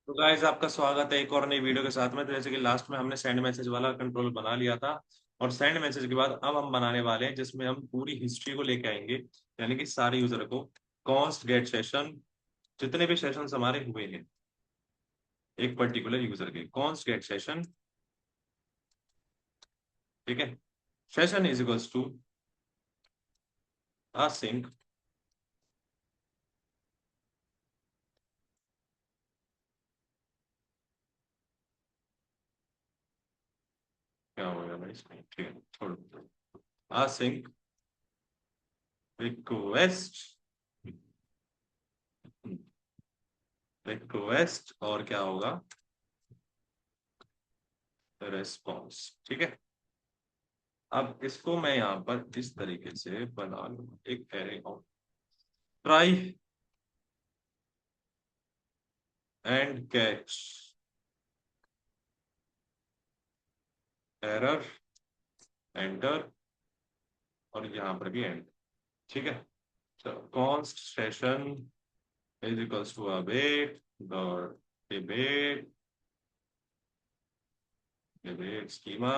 तो गाइस आपका स्वागत है एक और नई वीडियो के साथ में। तो जैसे कि लास्ट में हमने सेंड मैसेज वाला कंट्रोल बना लिया था, और सेंड मैसेज के बाद अब हम बनाने वाले हैं जिसमें हम पूरी हिस्ट्री को लेके आएंगे। यानी कि सारे यूजर को कॉन्स्ट गेट सेशन, जितने भी सेशंस हमारे हुए हैं एक पर्टिकुलर यूजर के, कॉन्स्ट गेट सेशन। ठीक है, session is equals to sync. क्या हो गया भाई इसमें? ठीक है, छोड़ो। सिंक रिक्वेस्ट, रिक्वेस्ट और क्या होगा, रेस्पॉन्स। ठीक है, अब इसको मैं यहाँ पर इस तरीके से बना लूँ, एक array of try and catch error, enter, और यहाँ पर भी एंड। ठीक है, तो const session is equals to await dot debate, debate schema,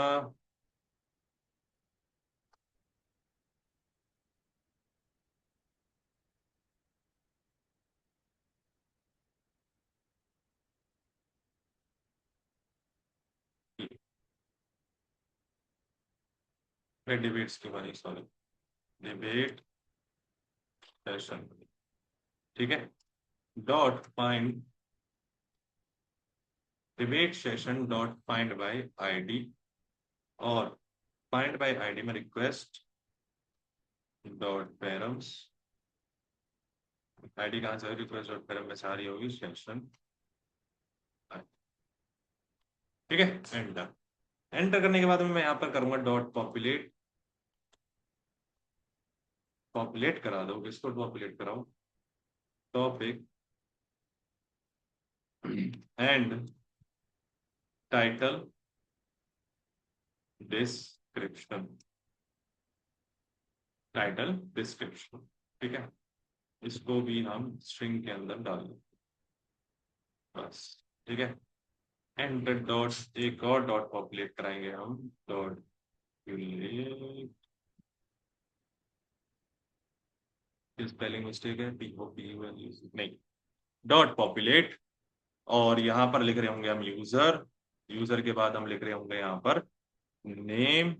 debate schema नहीं, सॉरी, डिबेट सेशन। ठीक है, dot find debate session dot find by ID, और फाइंड बाय आईडी में रिक्वेस्ट डॉट पैरम्स। आईडी कहाँ से, रिक्वेस्ट डॉट पैरम में सारी होगी सेशन। ठीक है, एंटर। एंटर करने के बाद में मैं यहाँ पर करूंगा डॉट पॉपुलेट। पॉपुलेट करा दो, किसको पॉपुलेट कराओ, topic and title description, title description. ठीक है, इसको भी हम स्ट्रिंग के अंदर डाल दें बस। ठीक है, एंड डॉट एक और डॉट पॉपुलेट कराएंगे हम, डॉट स्पेलिंग मिस्टेक है, पी ओ पी नहीं, डॉट पॉपुलेट। और यहाँ पर लिख रहे होंगे हम यूजर, यूजर के बाद हम लिख रहे होंगे यहाँ पर नेम,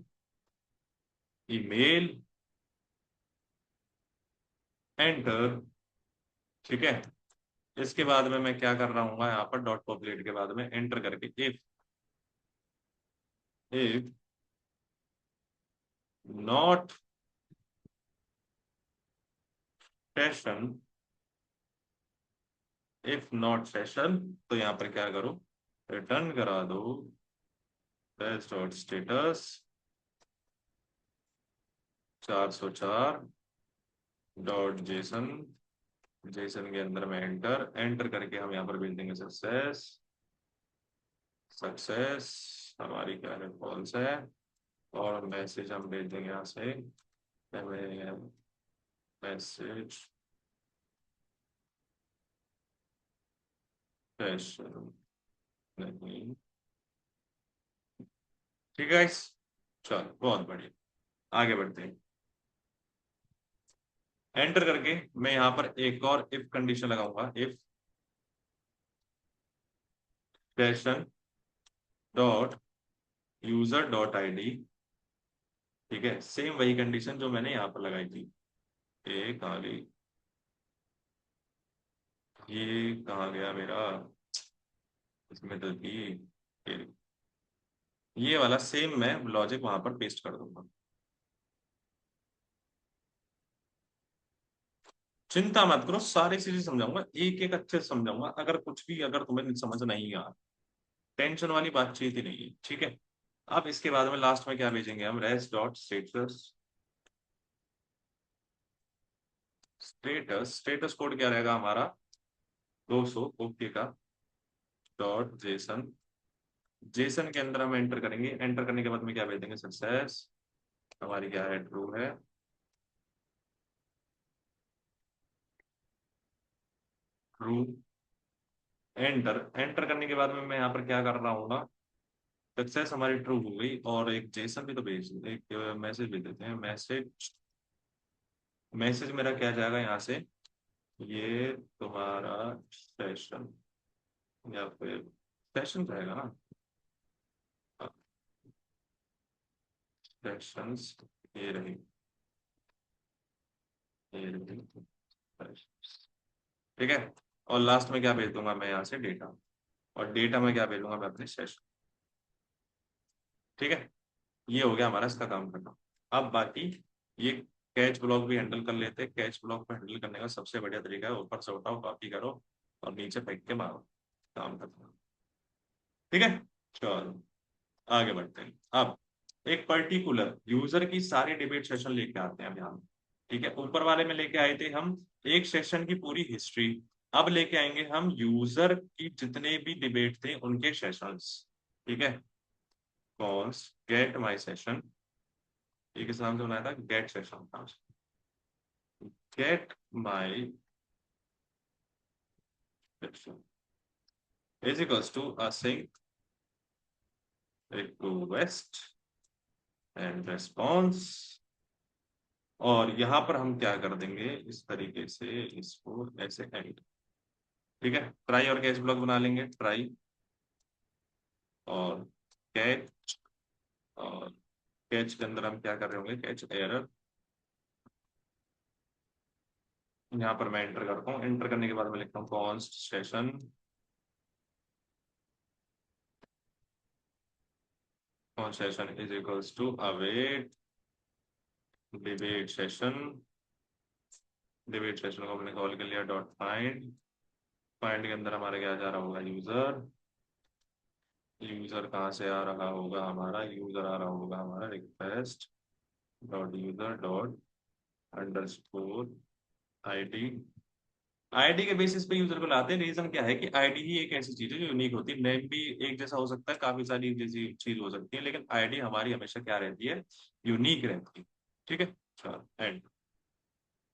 ईमेल, एंटर। ठीक है, इसके बाद में मैं क्या कर रहा हूँ यहाँ पर डॉट पॉपुलेट के बाद में एंटर करके if, if not session, if not session, तो यहाँ पर क्या करो, रिटर्न करा दो dot status 404 dot JSON. JSON के अंदर में एंटर, एंटर करके हम यहाँ पर भेज देंगे सक्सेस। सक्सेस हमारी क्या है, फॉल्स है। और मैसेज हम भेज देंगे यहाँ से, मैसेज सेशन नहीं। ठीक है गाइस, चलो बहुत बढ़िया, आगे बढ़ते हैं। एंटर करके मैं यहाँ पर एक और इफ कंडीशन लगाऊंगा, if session dot user dot ID. ठीक है, सेम वही कंडीशन जो मैंने यहाँ पर लगाई थी। ये कहाँ गई, ये कहाँ गया मेरा, इसमें तो थी ये वाला सेम मैं लॉजिक वहां पर पेस्ट कर दूंगा। चिंता मत करो, सारी चीजें समझाऊंगा, एक एक अच्छे से समझाऊंगा। अगर कुछ भी अगर तुम्हें समझ नहीं आ, टेंशन वाली बातचीत ही नहीं है। ठीक है, अब इसके बाद में लास्ट में क्या भेजेंगे हम, res dot status. Status, status code क्या रहेगा हमारा, 200 ओके का, डॉट जेसन। जेसन के अंदर हम एंटर करेंगे, एंटर करने के बाद में क्या भेज देंगे, सक्सेस हमारी क्या है, ट्रू है। True, enter. एंटर करने के बाद में मैं यहाँ पर क्या कर रहा हूँ ना, सक्सेस हमारी ट्रू हो गई। और एक जेसन भी तो भेज, एक मैसेज भेज देते हैं। मैसेज, मैसेज मेरा क्या जाएगा यहाँ से, ये तुम्हारा सेशन, या फिर सेशन रहेगा ना, सेशंस, ये रही, ये रही। ठीक है। और लास्ट में क्या भेज दूंगा मैं यहाँ से, डेटा। और डेटा में क्या भेजूंगा मैं, अपने सेशन। ठीक है। ये हो गया हमारा इसका काम करना। अब बाकी ये कैच ब्लॉक भी हैंडल कर लेते हैं। कैच ब्लॉक को हैंडल करने का सबसे बढ़िया तरीका है, ऊपर से उठाओ, कॉपी करो और नीचे फेंक के मारो, काम खत्म। ठीक है। चलो आगे बढ़ते हैं। अब एक पर्टिकुलर यूजर की सारी डिबेट सेशन लेके आते हैं अब यहाँ। ठीक है, ऊपर वाले में लेके आए थे हम एक सेशन की पूरी हिस्ट्री। अब लेके आएंगे हम यूजर की जितने भी डिबेट थे उनके सेशंस। ठीक है। कॉन्स गेट माई सेशन, ये किस नाम से बनाया था, गेट सेशन था। Get my session is equals to async request and response. और यहाँ पर हम क्या कर देंगे, इस तरीके से इसको ऐसे एंड। ठीक है, ट्राई और कैच ब्लॉक बना लेंगे। ट्राई और कैच, और कैच के अंदर हम क्या कर रहे होंगे, कैच एरर। यहाँ पर मैं एंटर करता हूँ। एंटर करने के बाद मैं लिखता हूँ const session, const session is equals to await debate session. Debate session को हमने कॉल कर लिया डॉट फाइंड। फाइंड के अंदर हमारे क्या जा रहा होगा, यूजर। यूजर कहाँ से आ रहा होगा हमारा, यूजर आ रहा होगा हमारा request dot user dot underscore ID. ID के बेसिस पे यूजर को लाते हैं। रीजन क्या है कि आईडी ही एक ऐसी चीज है जो यूनिक होती है। नेम भी एक जैसा हो सकता है, काफी सारी जैसी चीज हो सकती है, लेकिन आईडी हमारी हमेशा क्या रहती है, यूनिक रहती है। ठीक है। चलो एंड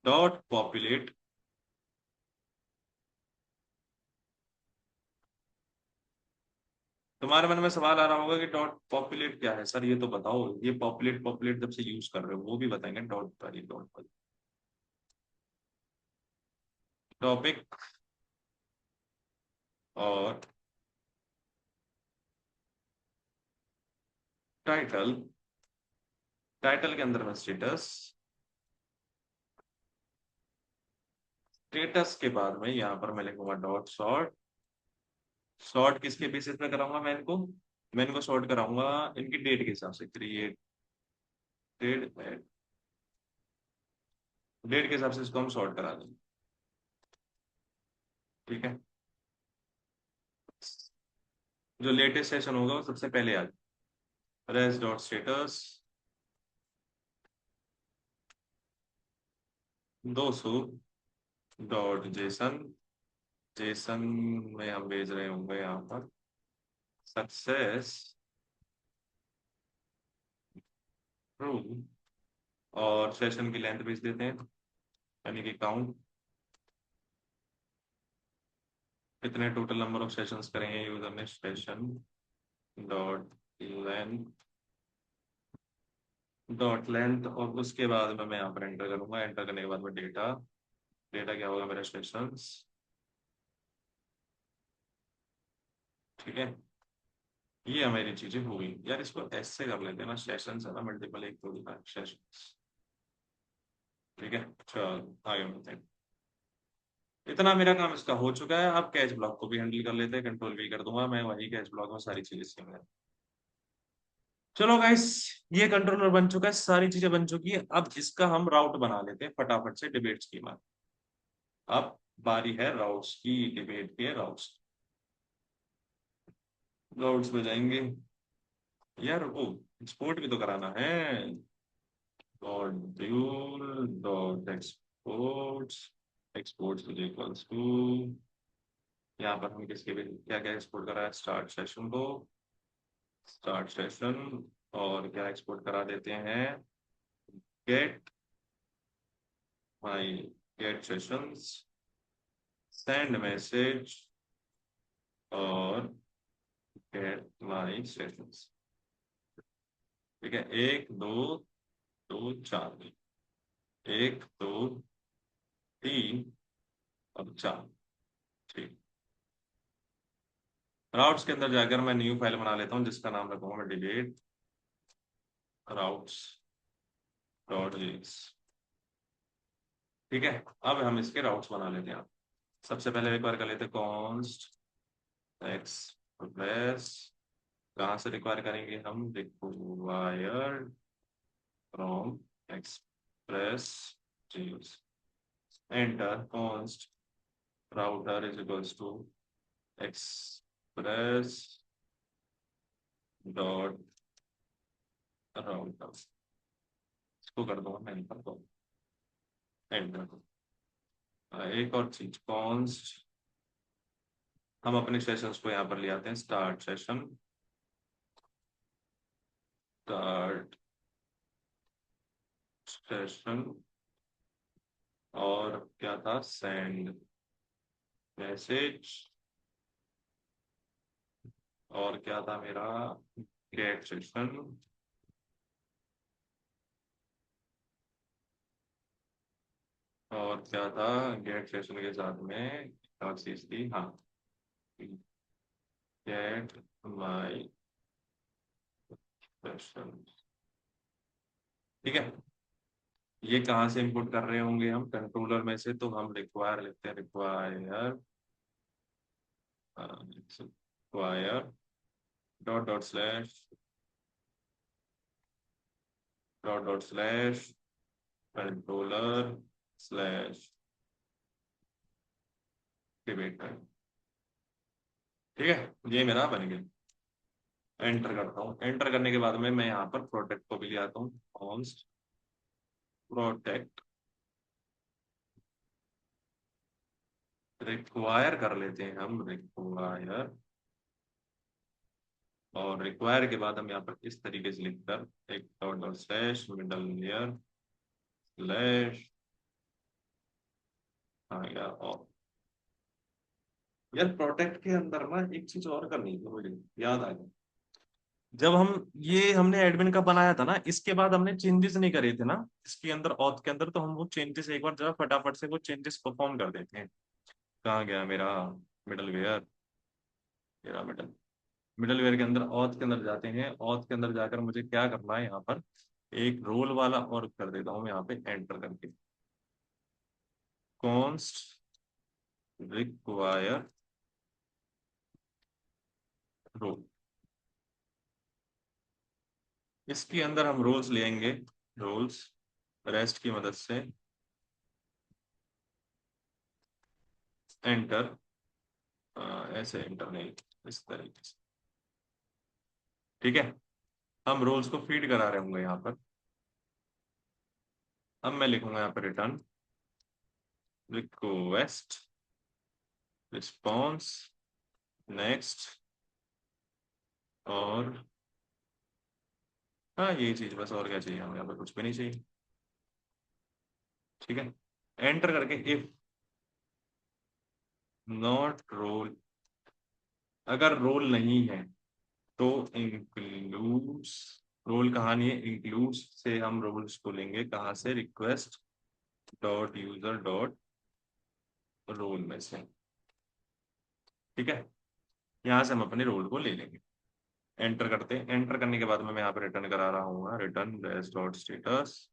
डॉट पॉपुलेट। तुम्हारे मन में सवाल आ रहा होगा कि डॉट पॉपुलेट क्या है सर, ये तो बताओ। ये पॉपुलेट पॉपुलेट जब से यूज कर रहे हो वो भी बताएंगे। डॉट पर डॉट पर टॉपिक और टाइटल। टाइटल के अंदर में स्टेटस। स्टेटस के बाद में यहाँ पर मैं लिखूंगा डॉट शॉर्ट। शॉर्ट किसके बेसिस पे कराऊंगा मैं इनको, मैं इनको शॉर्ट कराऊंगा इनकी डेट के हिसाब से। क्रिएटेड डेट के हिसाब से इसको हम शॉर्ट करा देंगे। ठीक है। जो लेटेस्ट सेशन होगा वो सबसे पहले आ जाए। Res dot status 200 dot JSON. JSON में हम भेज रहे होंगे यहाँ पर सक्सेस ट्रू। और सेशन की लेंथ भेज देते हैं, यानी कि काउंट, कितने टोटल नंबर ऑफ सेशंस करेंगे यूजर ने। Session dot length, dot length. और उसके बाद में मैं यहाँ पर एंटर करूंगा। एंटर करने के बाद में डेटा, डेटा क्या होगा मेरा, सेशंस। ठीक है। ये हमारी चीजें हो गई यार। इसको एस से कर लेते हैं ना, सेशंस है ना, मल्टीपल एक तो लिखा है सेशंस। ठीक है। चलो आगे बढ़ते हैं। इतना मेरा काम इसका हो चुका है। अब कैच ब्लॉक को भी हैंडल कर लेते हैं। कंट्रोल भी कर दूंगा मैं, वही कैच ब्लॉक में सारी चीजें सेम है। चलो गाइस, ये कंट्रोलर बन चुका है, सारी चीजें बन चुकी है। अब इसका हम राउट बना लेते हैं फटाफट से डिबेट स्कीमा। अब बारी है राउट्स की, डिबेट के राउट्स। राउट्स में जाएंगे यार, वो एक्सपोर्ट भी तो कराना है। Dot module dot exports, exports equals to, यहाँ पर हम किसके भी क्या क्या एक्सपोर्ट करा है, स्टार्ट सेशन को, स्टार्ट सेशन। और क्या एक्सपोर्ट करा देते हैं, get my get sessions, send message और गेट माई सेशंस। ठीक है, एक दो, दो चार, एक दो तीन और चार। ठीक। राउट्स के अंदर जाकर मैं न्यू फाइल बना लेता हूँ जिसका नाम रखूंगा मैं डिलीट राउट्स डॉट जेएक्स। ठीक है, अब हम इसके राउट्स बना लेते हैं। सबसे पहले रिक्वायर कर लेते हैं कॉन्स्ट एक्सप्रेस। कहाँ से रिक्वायर करेंगे हम? रिक्वायर फ्रॉम एक्सप्रेस जेएक्स। Enter const router is equals to express dot router. इसको कर दूंगा मैं एंटर को, एंटर को। एक और चीज, कॉन्स्ट, हम अपने सेशंस को यहाँ पर ले आते हैं। स्टार्ट सेशन, स्टार्ट सेशन, और क्या था? सेंड मैसेज, और क्या था मेरा? गेट सेशन, और क्या था? गेट सेशन के साथ में एक और चीज थी, हाँ, गेट माई सेशन। ठीक है, ये कहाँ से इंपुट कर रहे होंगे हम? कंट्रोलर में से। तो हम रिक्वायर लिखते हैं, require require dot dot slash dot dot slash controller slash debate. ठीक है, ये मेरा बन गया। एंटर करता हूँ। एंटर करने के बाद में मैं यहाँ पर प्रोटेक्ट को भी ले आता हूँ। कॉन्स्ट प्रोटेक्ट, रिक्वायर कर लेते हैं हम, रिक्वायर। और रिक्वायर के बाद हम यहाँ पर इस तरीके से लिखकर एक dot dot slash middle layer slash, हाँ यार, और यार प्रोटेक्ट के अंदर ना एक चीज और करनी थी मुझे, याद आ गया। जब हम ये हमने एडमिन का बनाया था ना, इसके बाद हमने चेंजेस नहीं करे थे ना इसके अंदर, ऑथ के अंदर, तो हम वो चेंजेस एक बार जरा फटाफट से वो चेंजेस परफॉर्म कर देते हैं। कहाँ गया मेरा मिडल वेयर? मेरा मिडल वेयर के अंदर ऑथ के अंदर जाते हैं। ऑथ के अंदर जाकर मुझे क्या करना है? यहाँ पर एक रोल वाला और कर देता हूँ यहाँ पे एंटर करके। कॉन्स्ट रिक्वायर रोल, इसके अंदर हम रोल्स लेंगे, रोल्स रेस्ट की मदद से एंटर, ऐसे एंटर नहीं, इस तरीके से। ठीक है, हम रोल्स को फीड करा रहे होंगे यहाँ पर। अब मैं लिखूंगा यहाँ पर रिटर्न रिक्वेस्ट रिस्पॉन्स नेक्स्ट, और हाँ यही चीज बस, और क्या चाहिए हमें? यहाँ पर कुछ भी नहीं चाहिए। ठीक है, एंटर करके इफ नॉट रोल, अगर रोल नहीं है तो इंक्लूड्स, रोल कहाँ नहीं है? इंक्लूड्स से हम रोल्स को लेंगे कहाँ से? Request dot user dot roll में से। ठीक है, यहाँ से हम अपने रोल को ले लेंगे। एंटर करते हैं। एंटर करने के बाद में मैं यहाँ पे रिटर्न करा रहा हूँ, return res dot status.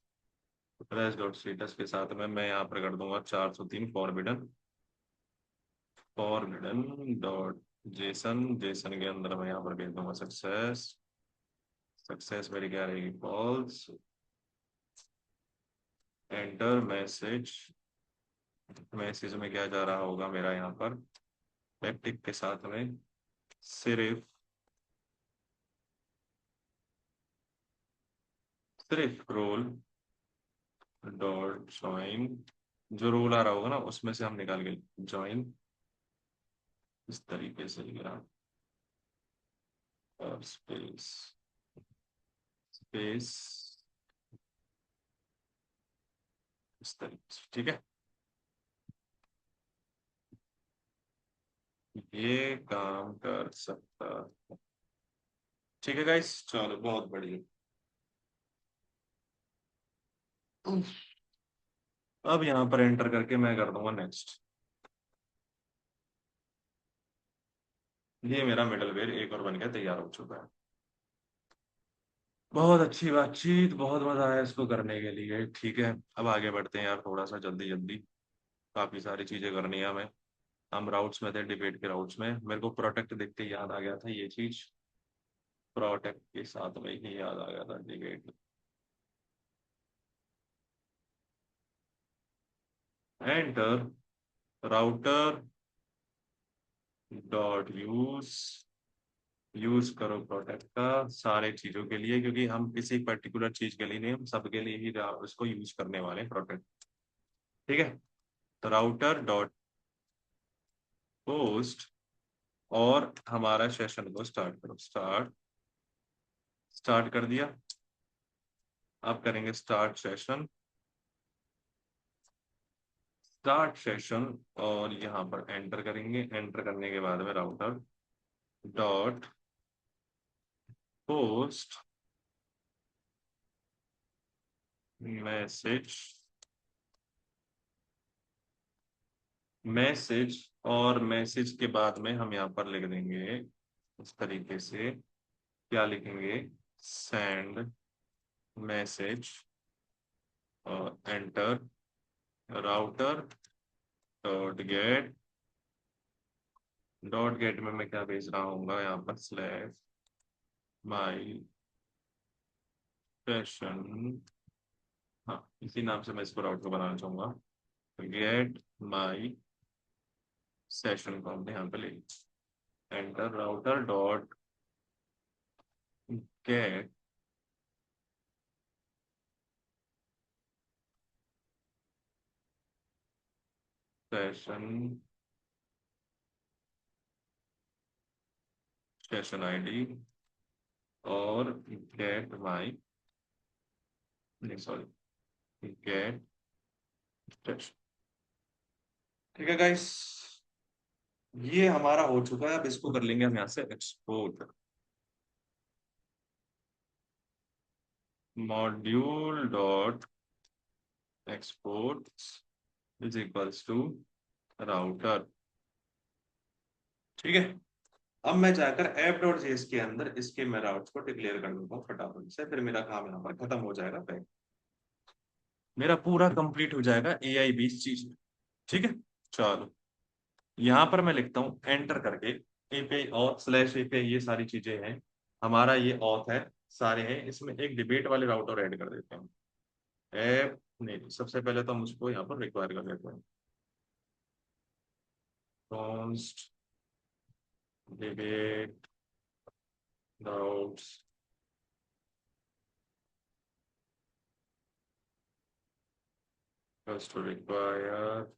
Res dot status के साथ में मैं यहाँ पर कर दूंगा 403 forbidden, forbidden dot JSON. JSON के अंदर मैं यहाँ पर भेज दूंगा सक्सेस। सक्सेस मेरी क्या रहेगी? फॉल्स। एंटर मैसेज, मैसेज में क्या जा रहा होगा मेरा यहाँ पर? बैकटिक के साथ में सिर्फ, सिर्फ रोल डॉट ज्वाइन, जो रोल आ रहा होगा ना उसमें से हम निकाल के ज्वाइन, इस तरीके से लिखा, और स्पेस, स्पेस, इस तरीके से। ठीक है, ये काम कर सकता है। ठीक है गाइस, चलो बहुत बढ़िया। अब यहाँ पर एंटर करके मैं कर दूंगा नेक्स्ट। ये मेरा मिडलवेयर एक और बन के तैयार हो चुका है। बहुत अच्छी बातचीत, बहुत मजा आया इसको करने के लिए। ठीक है, अब आगे बढ़ते हैं यार, थोड़ा सा जल्दी जल्दी। काफी सारी चीजें करनी है हमें। हम राउट्स में थे, डिबेट के राउट्स में। मेरे को प्रोटेक्ट देख के याद आ गया था ये चीज। प्रोटेक्ट के साथ में ही याद आ गया था debate. Enter router dot use. Use करो प्रोटेक्ट का सारे चीजों के लिए, क्योंकि हम किसी पर्टिकुलर चीज के लिए नहीं, हम सबके लिए ही उसको यूज करने वाले हैं प्रोटेक्ट। ठीक है, तो राउटर डॉट पोस्ट और हमारा सेशन को स्टार्ट करो। स्टार्ट। स्टार्ट कर दिया। अब करेंगे स्टार्ट सेशन। स्टार्ट सेशन और यहाँ पर एंटर करेंगे। एंटर करने के बाद में router dot post message. Message और मैसेज के बाद में हम यहाँ पर लिख देंगे इस तरीके से। क्या लिखेंगे? सेंड मैसेज और enter. Router dot gate. Dot gate में मैं क्या भेज रहा हूँ यहाँ पर? Slash my session. हाँ, इसी नाम से मैं इसको राउटर को बनाना चाहूंगा। गेट माई सेशन को हमने यहाँ पे ले लिया। Enter. Router dot gate session. Session ID और गेट माई, नहीं सॉरी, गेट सेशन। ठीक है गाइस, ये हमारा हो चुका है। अब इसको कर लेंगे हम यहाँ से export. Module dot export is equals to router. ठीक है, अब मैं जाकर ऐप डॉट जेएस के अंदर इसके मैं राउट्स को डिक्लेयर कर दूंगा फटाफट से, फिर मेरा काम यहाँ पर खत्म हो जाएगा। बैक मेरा पूरा कंप्लीट हो जाएगा एआई बीस चीज। ठीक है, चलो यहाँ पर मैं लिखता हूँ एंटर करके एपीआई ऑथ स्लैश एपीआई, ये सारी चीजें हैं। हमारा ये ऑथ है, सारे हैं। इसमें एक डिबेट वाले राउटर ऐड कर देते हैं। ऐप नहीं, सबसे पहले तो हम उसको यहाँ पर रिक्वायर कर देते हैं। Const debate routes to require.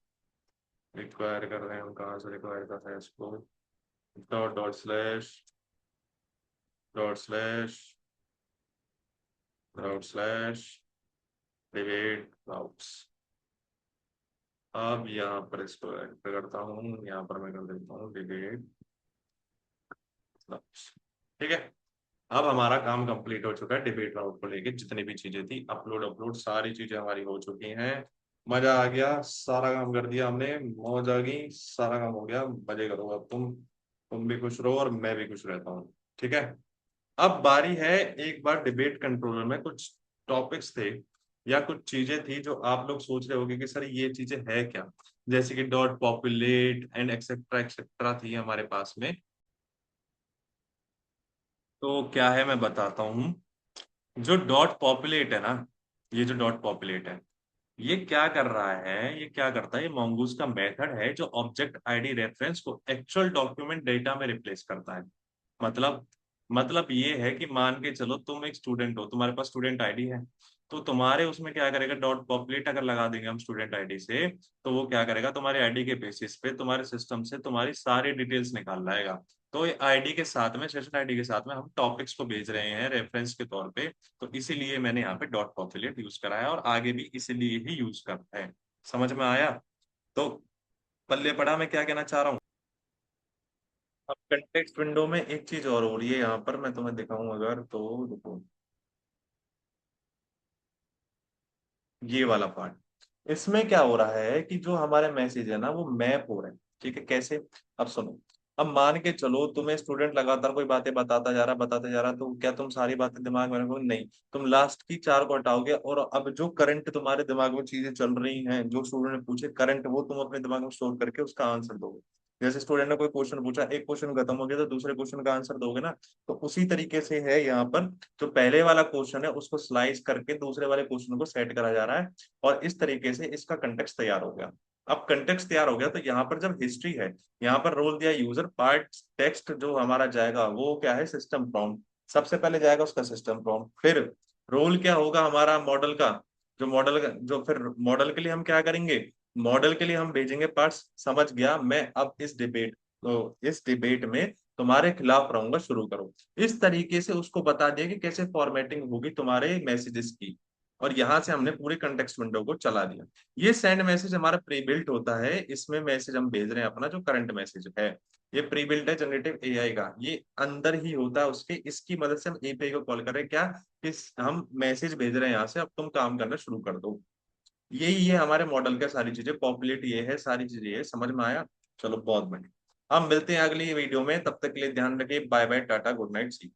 Require कर रहे हैं हम, कहाँ से रिक्वायर कर रहे हैं इसको? Dot dot slash dot slash route slash debate routes. अब यहाँ पर इसको एंटर करता हूँ, यहाँ पर मैं कर देता हूँ डिबेट राउट्स। ठीक है, अब हमारा काम कंप्लीट हो चुका है। डिबेट राउट को लेके जितनी भी चीजें थी, अपलोड अपलोड सारी चीजें हमारी हो चुकी हैं। मजा आ गया, सारा काम कर दिया हमने, मौज आ गई, सारा काम हो गया। मजे करो अब तुम भी खुश रहो और मैं भी खुश रहता हूँ। ठीक है, अब बारी है। एक बार डिबेट कंट्रोलर में कुछ टॉपिक्स थे या कुछ चीजें थी जो आप लोग सोच रहे होंगे कि सर ये चीजें है क्या। जैसे कि dot populate and etcetera etcetera थी हमारे पास में। तो क्या है मैं बताता हूँ। जो डॉट पॉपुलेट है ना, ये जो डॉट पॉपुलेट है, ये क्या कर रहा है? ये क्या करता है? ये mongoose का मेथड है जो ऑब्जेक्ट आईडी रेफरेंस को एक्चुअल डॉक्यूमेंट डेटा में रिप्लेस करता है। मतलब मतलब ये है कि मान के चलो तुम एक स्टूडेंट हो, तुम्हारे पास स्टूडेंट आईडी है, तो तुम्हारे उसमें क्या करेगा? डॉट पॉपुलेट अगर लगा देंगे हम स्टूडेंट आईडी से, तो वो क्या करेगा? तुम्हारे आईडी के बेसिस पे तुम्हारे सिस्टम से तुम्हारी सारी डिटेल्स निकाल लाएगा। तो ये आईडी के साथ में, सेशन आईडी के साथ में हम टॉपिक्स को भेज रहे हैं रेफरेंस के तौर पे। तो इसीलिए मैंने यहाँ पे डॉट पॉपुलेट यूज करा है और आगे भी इसीलिए ही यूज करता है। समझ में आया? तो पल्ले पड़ा मैं क्या कहना चाह रहा हूँ। अब कंटेक्स्ट विंडो में एक चीज और हो रही है यहाँ पर, मैं तुम्हें दिखाऊं अगर तो देखो, ये वाला पार्ट। इसमें क्या हो रहा है कि जो हमारे मैसेज है ना वो मैप हो रहे हैं। ठीक है, कैसे? अब सुनो। अब मान के चलो तुम्हें स्टूडेंट लगातार कोई बातें बताता जा रहा, तो क्या तुम सारी बातें दिमाग में रखोगे? नहीं। तुम लास्ट की चार को हटाओगे और अब जो करंट तुम्हारे दिमाग में चीजें चल रही हैं, जो स्टूडेंट ने पूछे करंट, वो तुम अपने दिमाग में स्टोर करके उसका आंसर दोगे। जैसे स्टूडेंट ने कोई क्वेश्चन पूछा, एक क्वेश्चन खत्म हो गया तो दूसरे क्वेश्चन का आंसर दोगे ना। तो उसी तरीके से है यहाँ पर। जो पहले वाला क्वेश्चन है उसको स्लाइस करके दूसरे वाले क्वेश्चन को सेट करा जा रहा है, और इस तरीके से इसका कंटेक्स्ट तैयार हो गया। अब कंटेक्स्ट तैयार हो गया तो यहाँ पर जब हिस्ट्री है, यहाँ पर रोल दिया यूजर पार्ट, टेक्स्ट जो हमारा जाएगा वो क्या है, सिस्टम प्रॉम्प्ट। सबसे पहले जाएगा उसका सिस्टम प्रॉम्प्ट, फिर रोल क्या होगा हमारा मॉडल का, जो मॉडल का जो फिर मॉडल के लिए हम क्या करेंगे, मॉडल के लिए हम भेजेंगे पार्ट्स। समझ गया मैं अब इस डिबेट, तो इस डिबेट में तुम्हारे खिलाफ रहूंगा, शुरू करो। इस तरीके से उसको बता दिया कि कैसे फॉर्मेटिंग होगी तुम्हारे मैसेजेस की, और यहां से हमने पूरे कंटेक्स्ट विंडो को चला दिया। ये सेंड मैसेज हमारा प्री बिल्ट होता है, इसमें मैसेज हम भेज रहे हैं अपना जो करंट मैसेज है। ये प्री बिल्ट है जनरेटिव एआई का, ये अंदर ही होता है उसके, इसकी मदद से हम एपीआई को कॉल कर रहे हैं क्या, कि हम मैसेज भेज रहे हैं यहाँ से, अब तुम काम करना शुरू कर दो। यही है हमारे मॉडल का, सारी चीजें पॉपुलेट ये है, सारी चीजें ये है, समझ में आया? चलो बहुत बढ़िया। हम मिलते हैं अगली वीडियो में, तब तक के लिए ध्यान रखिए, bye bye, tata, good night, सी।